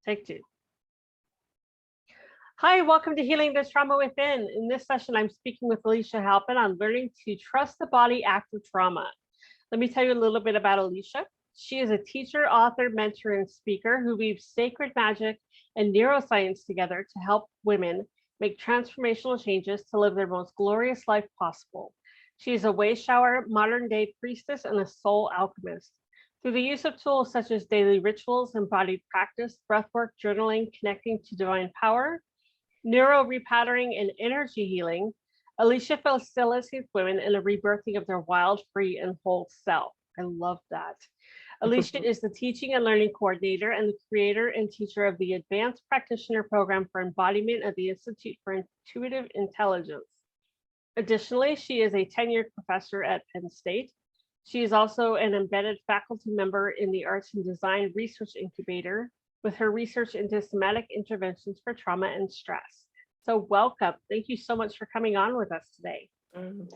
Take two. Hi, welcome to Healing the Trauma Within. In this session, I'm speaking with Elisha Halpin on learning to trust the body after trauma. Let me tell you a little bit about Elisha. She is a teacher, author, mentor, and speaker who weaves sacred magic and neuroscience together to help women make transformational changes to live their most glorious life possible. She is a way shower, modern-day priestess, and a soul alchemist. Through the use of tools such as daily rituals, embodied practice, breathwork, journaling, connecting to divine power, neuro repatterning, and energy healing, Elisha facilitates women in a rebirthing of their wild, free, and whole self. I love that. Elisha is the teaching and learning coordinator and the creator and teacher of the Advanced Practitioner Program for Embodiment at the Institute for Intuitive Intelligence. Additionally, she is a tenured professor at Penn State. She is also an embedded faculty member in the Arts and Design Research Incubator with her research into somatic interventions for trauma and stress. So welcome. Thank you so much for coming on with us today.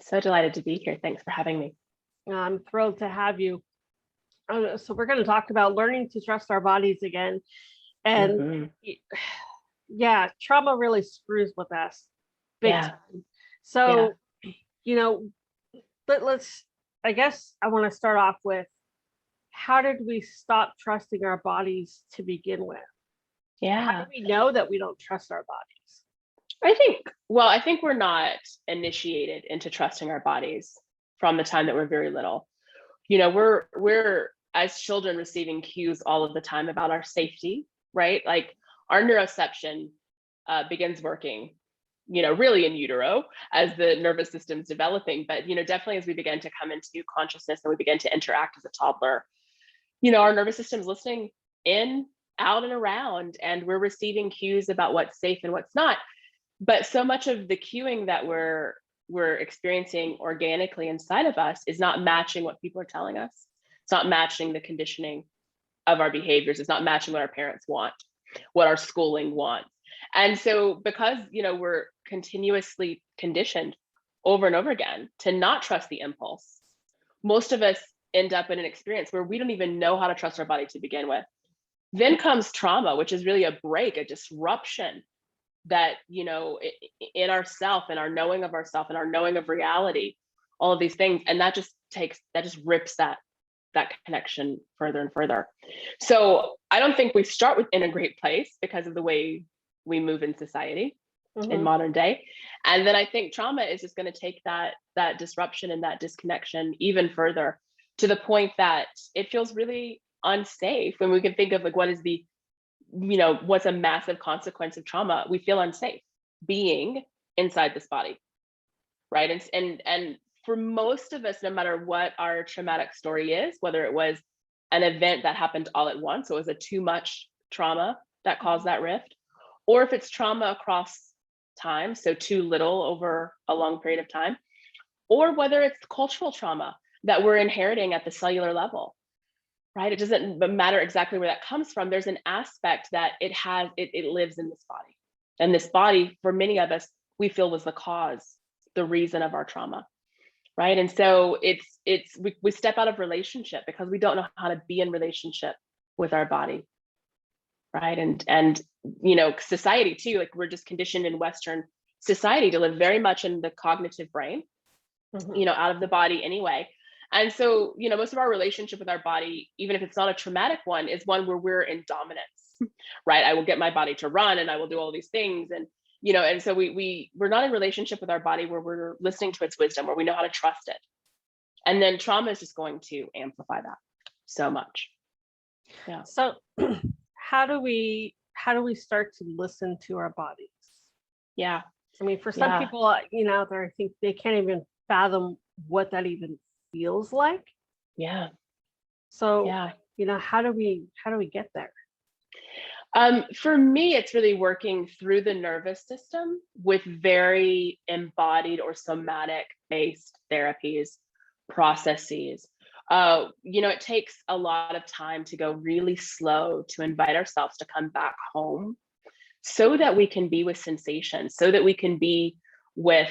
So delighted to be here. Thanks for having me. I'm thrilled to have you. So we're going to talk about learning to trust our bodies again. And yeah, trauma really screws with us big time. So, let's, I guess I want to start off with, how did we stop trusting our bodies to begin with? How do we know that we don't trust our bodies? I think we're not initiated into trusting our bodies from the time that we're very little. We're as children receiving cues all of the time about our safety, right? Like our neuroception begins working, really in utero as the nervous system's developing. But, definitely as we begin to come into consciousness and we begin to interact as a toddler, our nervous system's listening in, out, and around, and we're receiving cues about what's safe and what's not. But so much of the cueing that we're experiencing organically inside of us is not matching what people are telling us. It's not matching the conditioning of our behaviors. It's not matching what our parents want, what our schooling wants. And so because, we're continuously conditioned over and over again to not trust the impulse, most of us end up in an experience where we don't even know how to trust our body to begin with. Then comes trauma, which is really a break, a disruption that, in ourself and our knowing of ourself and our knowing of reality, all of these things. And that just rips that connection further and further. So I don't think we start in a great place because of the way we move in society in modern day. And then I think trauma is just going to take that disruption and that disconnection even further to the point that it feels really unsafe. When we can think of like, what is the, what's a massive consequence of trauma? We feel unsafe being inside this body, right? And for most of us, no matter what our traumatic story is, whether it was an event that happened all at once, so it was a too much trauma that caused that rift, or if it's trauma across time, so too little over a long period of time, or whether it's cultural trauma that we're inheriting at the cellular level, right? It doesn't matter exactly where that comes from. There's an aspect that it lives in this body. And this body, for many of us, we feel was the cause, the reason of our trauma, right? And so we step out of relationship because we don't know how to be in relationship with our body, right? And society too, like we're just conditioned in Western society to live very much in the cognitive brain, out of the body anyway. And so, most of our relationship with our body, even if it's not a traumatic one, is one where we're in dominance, right? I will get my body to run and I will do all these things. And, and so we're not in relationship with our body where we're listening to its wisdom, where we know how to trust it. And then trauma is just going to amplify that so much. Yeah. So how do we start to listen to our bodies? Yeah. I mean, for some people, out there, I think they can't even fathom what that even feels like. Yeah. So, how do we get there? For me, it's really working through the nervous system with very embodied or somatic based therapies, processes. It takes a lot of time to go really slow to invite ourselves to come back home so that we can be with sensations, so that we can be with,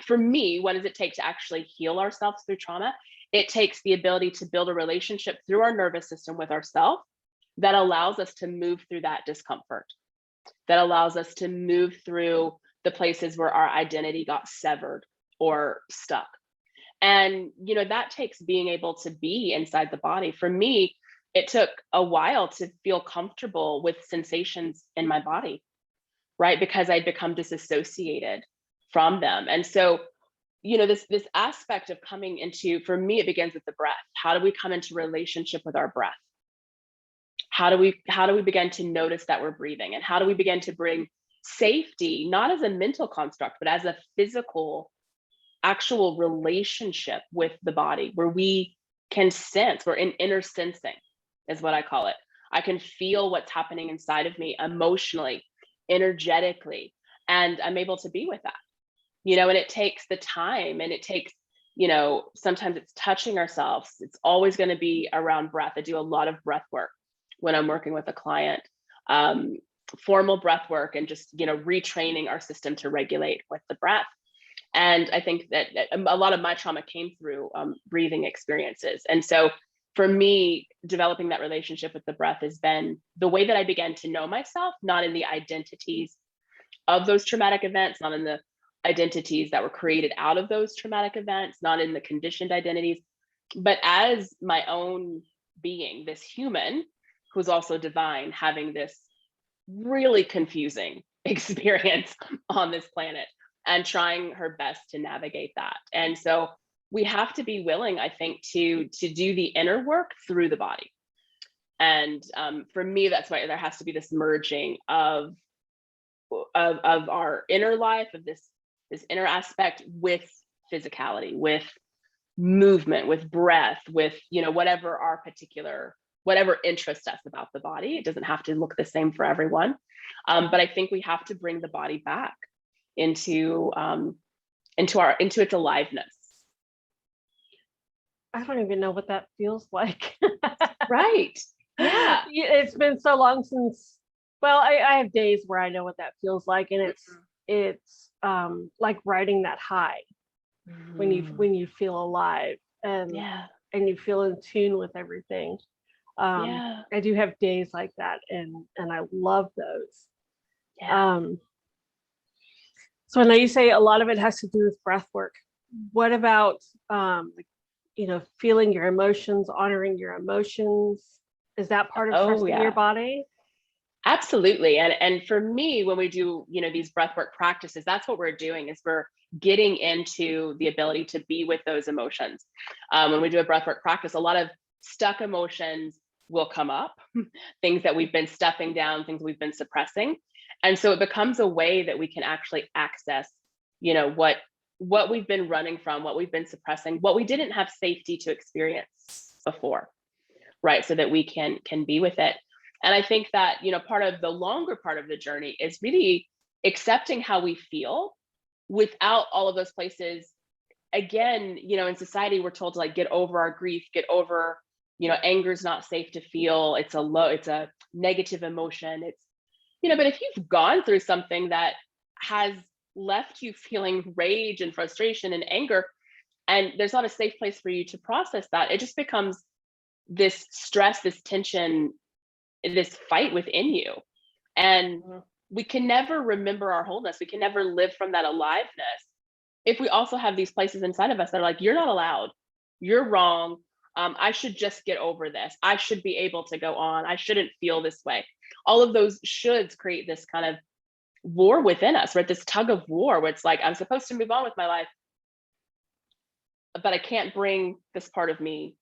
for me, what does it take to actually heal ourselves through trauma? It takes the ability to build a relationship through our nervous system with ourselves that allows us to move through that discomfort, that allows us to move through the places where our identity got severed or stuck. And, that takes being able to be inside the body. For me, it took a while to feel comfortable with sensations in my body, right? Because I'd become disassociated from them. And so, this aspect of coming into, for me, it begins with the breath. How do we come into relationship with our breath? How do we begin to notice that we're breathing? And how do we begin to bring safety, not as a mental construct, but as a physical, actual relationship with the body, where we can sense, we're in inner sensing is what I call it. I can feel what's happening inside of me emotionally, energetically, and I'm able to be with that. And it takes the time, and it takes, sometimes it's touching ourselves. It's always going to be around breath. I do a lot of breath work when I'm working with a client, formal breath work, and just, retraining our system to regulate with the breath. And I think that a lot of my trauma came through breathing experiences. And so for me, developing that relationship with the breath has been the way that I began to know myself, not in the identities of those traumatic events, not in the identities that were created out of those traumatic events, not in the conditioned identities, but as my own being, this human who's also divine, having this really confusing experience on this planet and trying her best to navigate that. And so we have to be willing, I think, to do the inner work through the body. And for me, that's why there has to be this merging of our inner life, of this inner aspect, with physicality, with movement, with breath, with whatever interests us about the body. It doesn't have to look the same for everyone, but I think we have to bring the body back into its aliveness. I don't even know what that feels like. Right. Yeah. It's been so long since, well, I have days where I know what that feels like, and it's like riding that high when you feel alive, and you feel in tune with everything. I do have days like that, and I love those. So I know you say a lot of it has to do with breath work. What about feeling your emotions, honoring your emotions? Is that part of trusting your body? Absolutely. And for me, when we do, these breathwork practices, that's what we're doing, is we're getting into the ability to be with those emotions. When we do a breathwork practice, a lot of stuck emotions will come up, things that we've been stuffing down, things we've been suppressing. And so it becomes a way that we can actually access, what we've been running from, what we've been suppressing, what we didn't have safety to experience before, right? So that we can be with it. And I think that, part of the longer part of the journey is really accepting how we feel without all of those places. Again, in society, we're told to like get over our grief, get over, anger is not safe to feel. It's a negative emotion. But if you've gone through something that has left you feeling rage and frustration and anger, and there's not a safe place for you to process that, it just becomes this stress, this tension, this fight within you. And we can never remember our wholeness. We can never live from that aliveness if we also have these places inside of us that are like, you're not allowed, you're wrong. I should just get over this. I should be able to go on. I shouldn't feel this way. All of those shoulds create this kind of war within us, right? This tug of war where it's like, I'm supposed to move on with my life, but I can't bring this part of me,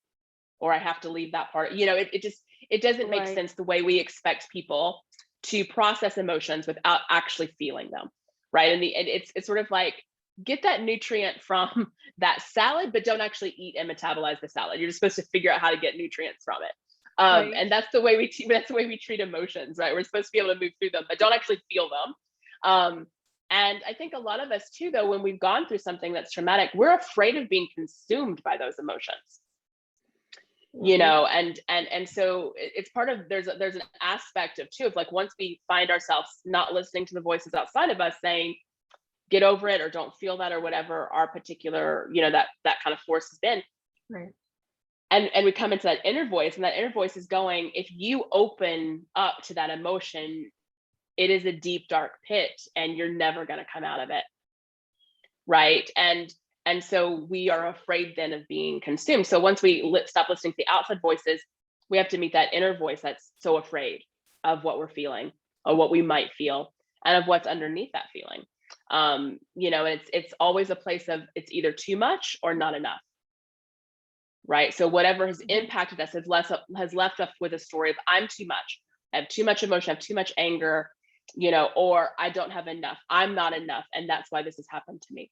or I have to leave that part. It doesn't make sense the way we expect people to process emotions without actually feeling them, right? And it's sort of like, get that nutrient from that salad, but don't actually eat and metabolize the salad. You're just supposed to figure out how to get nutrients from it. And that's the way we treat emotions, right? We're supposed to be able to move through them, but don't actually feel them. And I think a lot of us too, though, when we've gone through something that's traumatic, we're afraid of being consumed by those emotions. And so it's part of, there's an aspect of too, of like, once we find ourselves not listening to the voices outside of us saying, get over it, or don't feel that, or whatever our particular, that kind of force has been. Right. And we come into that inner voice, and that inner voice is going, if you open up to that emotion, it is a deep, dark pit, and you're never going to come out of it. Right. And so we are afraid then of being consumed. So once we stop listening to the outside voices, we have to meet that inner voice that's so afraid of what we're feeling, or what we might feel, and of what's underneath that feeling. You know, it's always a place of, it's either too much or not enough. Right. So whatever has impacted us has left us with a story of, I'm too much. I have too much emotion, I have too much anger, you know, or I don't have enough. I'm not enough. And that's why this has happened to me.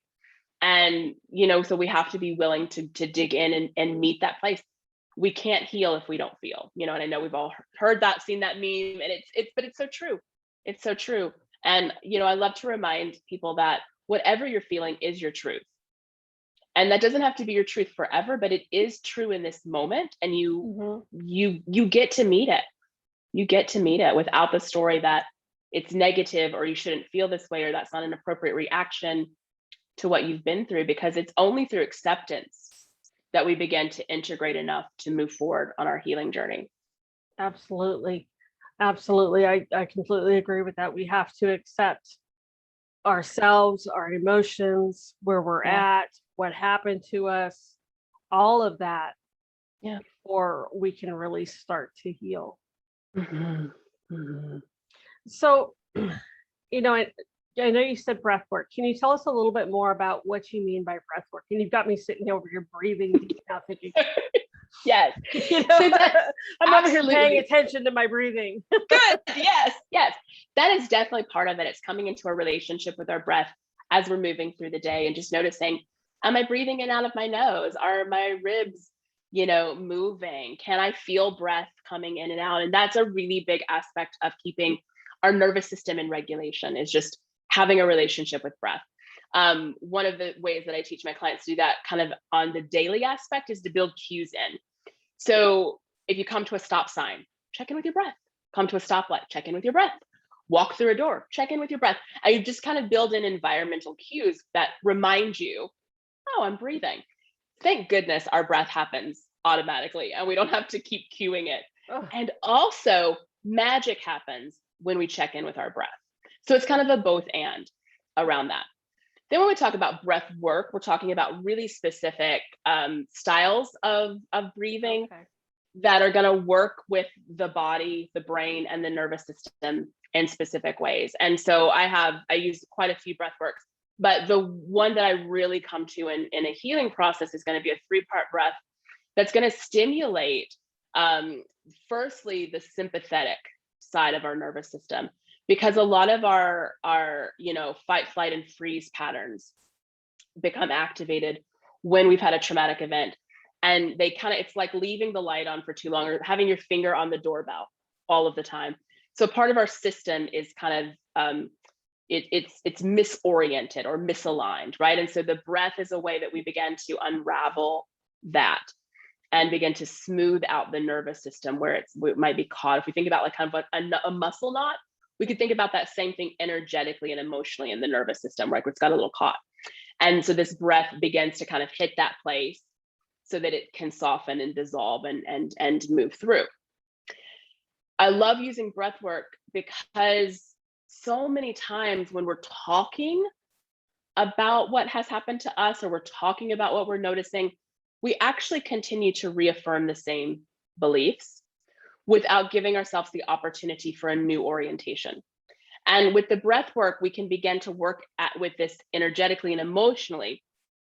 And, you know, so we have to be willing to dig in and meet that place. We can't heal if we don't feel, you know, and I know we've all heard that, seen that meme, and but it's so true. It's so true. And, you know, I love to remind people that whatever you're feeling is your truth. And that doesn't have to be your truth forever, but it is true in this moment. And you get to meet it. You get to meet it without the story that it's negative, or you shouldn't feel this way, or that's not an appropriate reaction to what you've been through, because it's only through acceptance that we begin to integrate enough to move forward on our healing journey. Absolutely. Absolutely. I completely agree with that. We have to accept ourselves, our emotions, where we're at, what happened to us, all of that, before we can really start to heal. So, you know, I know you said breath work. Can you tell us a little bit more about what you mean by breath work? And you've got me sitting over here breathing deep now, thinking, yes, you know, so I'm over here paying attention to my breathing. Good. Yes. That is definitely part of it. It's coming into a relationship with our breath as we're moving through the day, and just noticing, am I breathing in and out of my nose? Are my ribs, you know, moving? Can I feel breath coming in and out? And that's a really big aspect of keeping our nervous system in regulation, is just having a relationship with breath. One of the ways that I teach my clients to do that kind of on the daily aspect is to build cues in. So if you come to a stop sign, check in with your breath. Come to a stoplight, check in with your breath. Walk through a door, check in with your breath. And you just kind of build in environmental cues that remind you, oh, I'm breathing. Thank goodness our breath happens automatically and we don't have to keep cueing it. Oh. And also, magic happens when we check in with our breath. So it's kind of a both and around that. Then when we talk about breath work, we're talking about really specific styles of breathing that are going to work with the body, the brain, and the nervous system in specific ways. And so I use quite a few breath works, but the one that I really come to in a healing process is going to be a 3-part breath that's going to stimulate, firstly, the sympathetic side of our nervous system, because a lot of our you know, fight, flight, and freeze patterns become activated when we've had a traumatic event. And they kind of, it's like leaving the light on for too long, or having your finger on the doorbell all of the time. So part of our system is kind of, it's misoriented or misaligned, right? And so the breath is a way that we begin to unravel that and begin to smooth out the nervous system where it might be caught. If we think about like kind of a muscle knot, we could think about that same thing energetically and emotionally in the nervous system, right? Where it's got a little caught. And so this breath begins to kind of hit that place so that it can soften and dissolve and move through. I love using breath work because so many times when we're talking about what has happened to us, or we're talking about what we're noticing, we actually continue to reaffirm the same beliefs without giving ourselves the opportunity for a new orientation. And with the breath work, we can begin to work with this energetically and emotionally,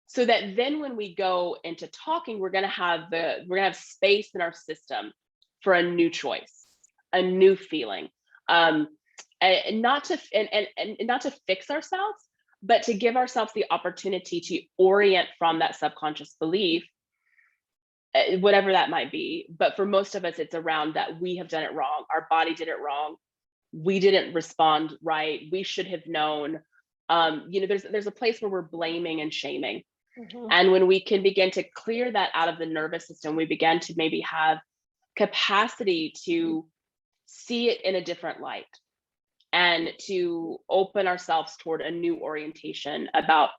so that then when we go into talking, we're going to have space in our system for a new choice, a new feeling, and not to fix ourselves, but to give ourselves the opportunity to orient from that subconscious belief, whatever that might be. But for most of us, it's around that we have done it wrong. Our body did it wrong. We didn't respond right. We should have known. You know, there's a place where we're blaming and shaming. And when we can begin to clear that out of the nervous system, we begin to maybe have capacity to see it in a different light and to open ourselves toward a new orientation about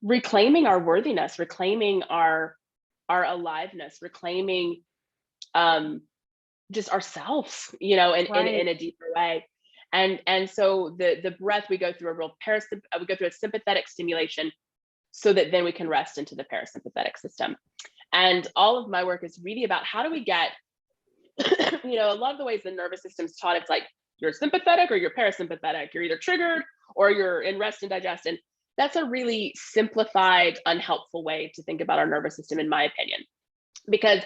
reclaiming our worthiness, reclaiming our our aliveness, reclaiming just ourselves, in a deeper way. And so the breath, we go through we go through a sympathetic stimulation so that then we can rest into the parasympathetic system. And all of my work is really about how do we get, a lot of the ways the nervous system's taught, it's like you're sympathetic or you're parasympathetic, you're either triggered or you're in rest and digest. And that's a really simplified, unhelpful way to think about our nervous system, in my opinion, because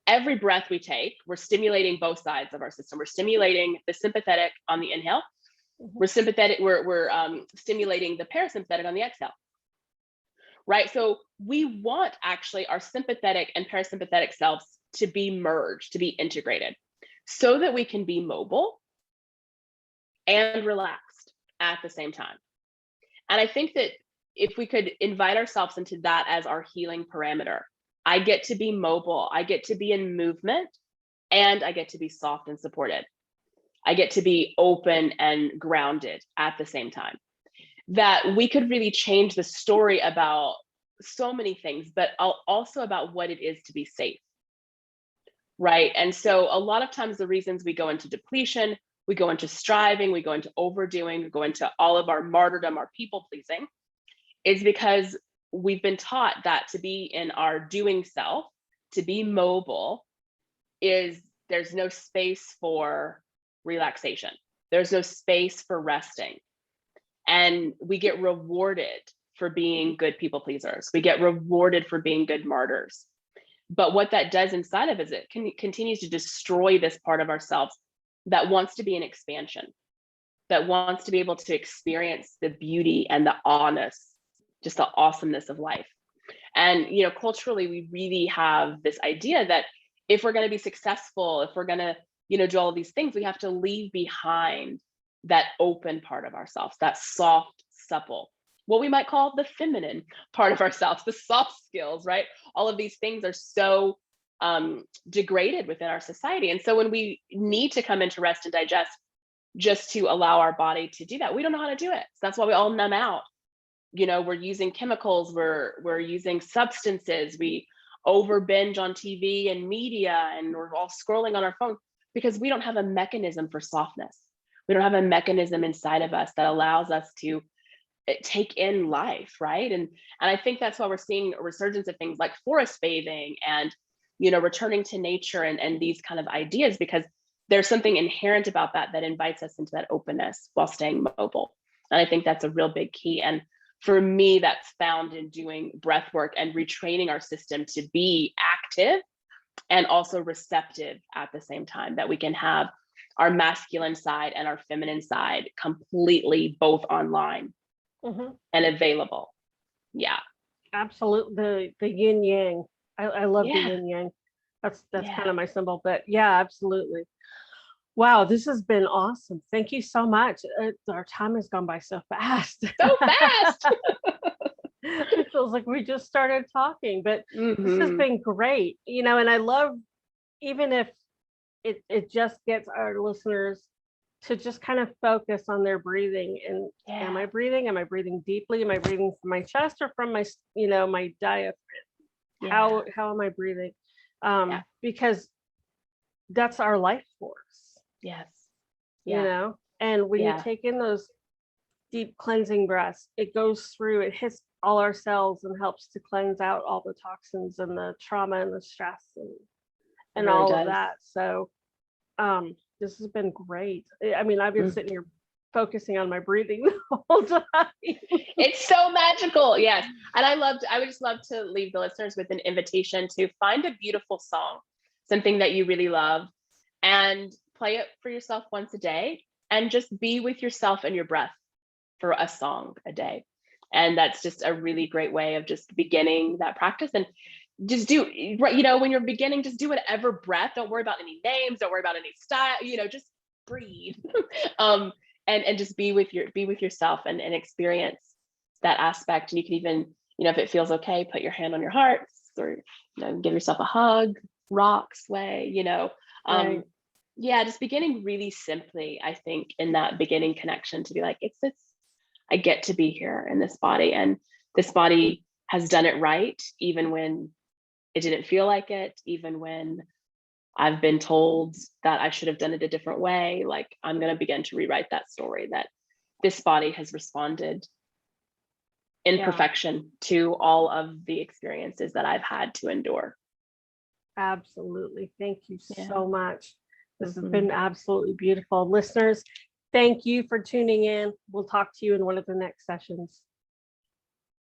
every breath we take, we're stimulating both sides of our system. We're stimulating the sympathetic on the inhale. We're stimulating the parasympathetic on the exhale. Right? So we want actually our sympathetic and parasympathetic selves to be merged, to be integrated, so that we can be mobile and relaxed at the same time. And I think that if we could invite ourselves into that as our healing parameter, I get to be mobile, I get to be in movement, and I get to be soft and supported. I get to be open and grounded at the same time. That we could really change the story about so many things, but also about what it is to be safe. Right. And so a lot of times the reasons we go into depletion, we go into striving, we go into overdoing, we go into all of our martyrdom, our people pleasing, is because we've been taught that to be in our doing self, to be mobile, there's no space for relaxation. There's no space for resting. And we get rewarded for being good people pleasers. We get rewarded for being good martyrs. But what that does inside of us, it continues to destroy this part of ourselves that wants to be in expansion, that wants to be able to experience the beauty and the just the awesomeness of life. And, culturally, we really have this idea that if we're going to be successful, if we're going to, do all of these things, we have to leave behind that open part of ourselves, that soft, supple, what we might call the feminine part of ourselves, the soft skills, right? All of these things are so degraded within our society. And so when we need to come into rest and digest just to allow our body to do that, we don't know how to do it. So that's why we all numb out. We're using chemicals, we're using substances, we over binge on TV and media, and we're all scrolling on our phone because we don't have a mechanism for softness. We don't have a mechanism inside of us that allows us to take in life, right? And I think that's why we're seeing a resurgence of things like forest bathing and, returning to nature and these kind of ideas, because there's something inherent about that invites us into that openness while staying mobile. And I think that's a real big key. And for me, that's found in doing breath work and retraining our system to be active and also receptive at the same time, that we can have our masculine side and our feminine side completely both online and available. Yeah. Absolutely. The yin yang. I love the yin yang. That's kind of my symbol, but yeah, absolutely. Wow, this has been awesome. Thank you so much. Our time has gone by so fast. So fast. It feels like we just started talking, but this has been great. And I love, even if it just gets our listeners to just kind of focus on their breathing and am I breathing? Am I breathing deeply? Am I breathing from my chest or from my, my diaphragm? How am I breathing? Because that's our life force. Yes. And when you take in those deep cleansing breaths, it goes through, it hits all our cells and helps to cleanse out all the toxins and the trauma and the stress and really all does. of that. So this has been great. I mean, I've been sitting here focusing on my breathing the whole time. It's so magical. Yes. And I would just love to leave the listeners with an invitation to find a beautiful song, something that you really love, and play it for yourself once a day, and just be with yourself and your breath for a song a day. And that's just a really great way of just beginning that practice. And just do, when you're beginning, just do whatever breath. Don't worry about any names. Don't worry about any style, just breathe. And just be with yourself and experience that aspect. And you can even, if it feels okay, put your hand on your heart, or give yourself a hug, rock, sway, Right. Just beginning really simply, I think, in that beginning connection, to be like, I get to be here in this body, and this body has done it right, even when it didn't feel like it, even when I've been told that I should have done it a different way. Like, I'm going to begin to rewrite that story, that this body has responded in Yeah. perfection to all of the experiences that I've had to endure. Absolutely. Thank you Yeah. so much. This has Mhm. been absolutely beautiful. Listeners, thank you for tuning in. We'll talk to you in one of the next sessions.